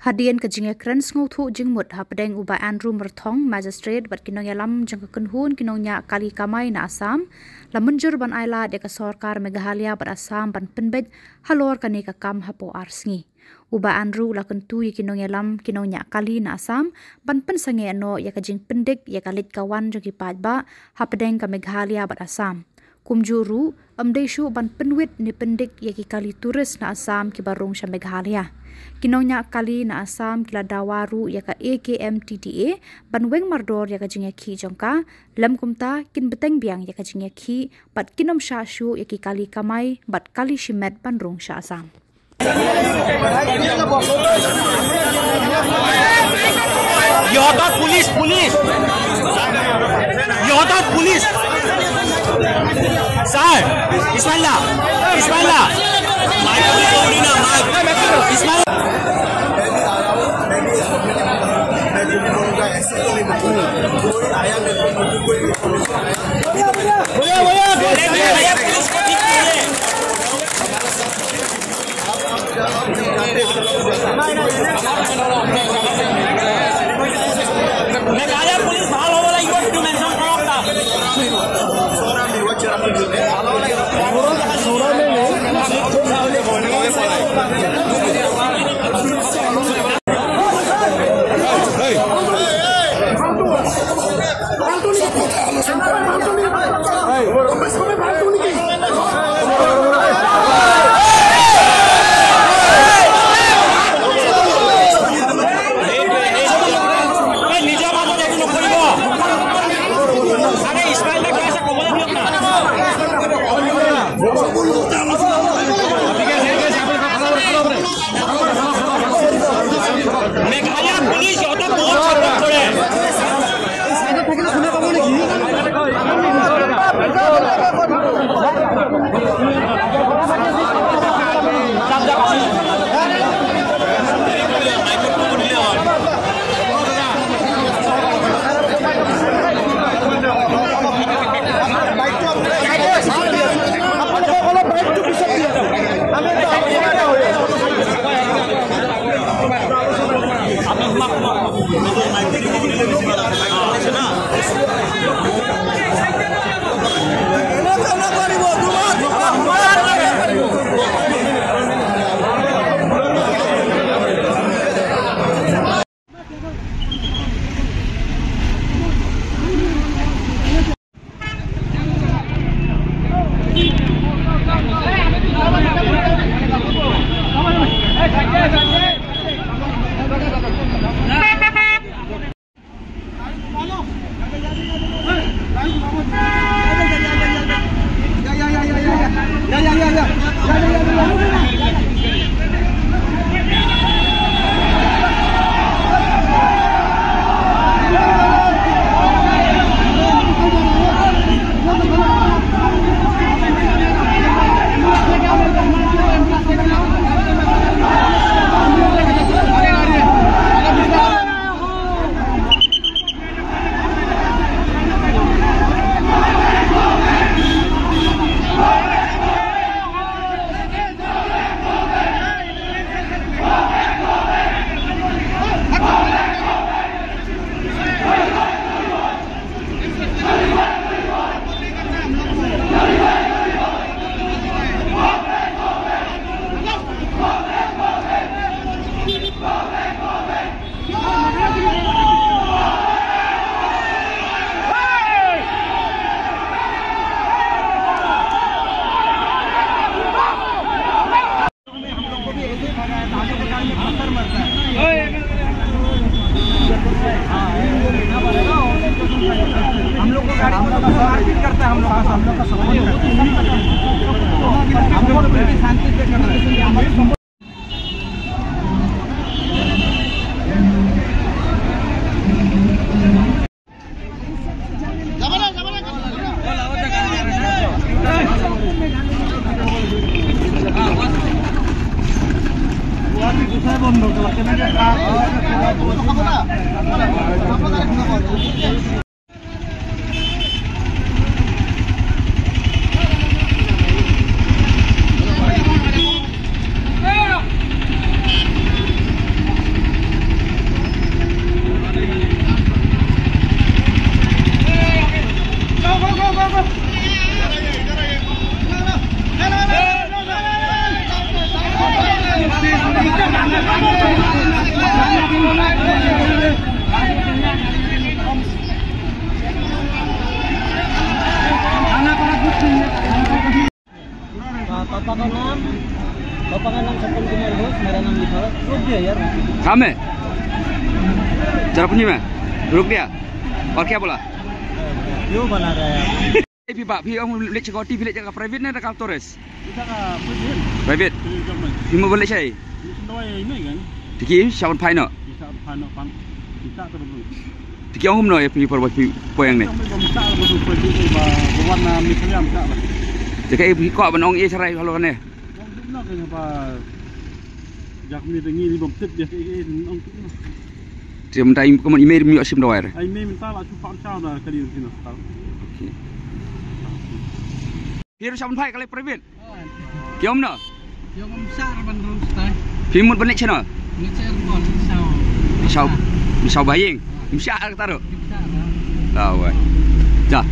Hadian ke jingya krens nguthu jingmut hapdeng uba Andrew Merthong magistrate bat kinong yalam jang kenhun kinong nya kali kamai na Assam la menjur ban aila de ka sarkar Meghalaya bat Assam ban penbet halor kani ka kam hapo arsngi uba Andrew la kentu yi kinong yalam kinong nya kali na Assam ban pen sange no ya ka jing pendek ya kalit kawan jogi patba hapdeng ka Meghalaya bat Assam kumjuru amdeishu ban penwit ni pendik ya ki kali turis na Assam ki barong sha Meghalaya kinongnya kali na Assam kila dawaru ya ka AKMTTA ban weng mardor ya ka jingya khi jongka lam kumta kin beteng biang ya ka jingya khi bat kinom sha shu ya ki kali kamai bat kali shimet ban rong sha Assam Yoda police sir Ismaila हम लोग को गाड़ी मारपीट करता है, हम लोग का समझ हम लोग शांति से करना বন্ধ Kami? Cara bunyi mah? Duduk dia? और क्या बोला? क्यों बना रहा है आप? Pi Pak, pi orang boleh cakap OT, boleh cakap private ni dekat Torres. Kita ka private. Private. Pi mau boleh cai. Doi ini kan. Tiki siapa pai no? Kita pano pan. Kita tu dulu. Tiki orang no ya pi perbuat pi poyang ni. Kita betul betul ba warna misalnya kita lah. Jika pi kau benong ia cerai kalau kan ni. Orang tu nak apa? Jak ni dengi ni bom tip dia ke orang tu. Dia minta kamu email mi asim doair. Ai me minta lah cuba cakap dah kali sini tahu. Pir siapa pai kalau private? Kiam no? Yang besar bandung stay. Pi mut balik channel. Ni saya buat sao. Misau baying. Misal taruh. Besar lah. Tahu. Dah.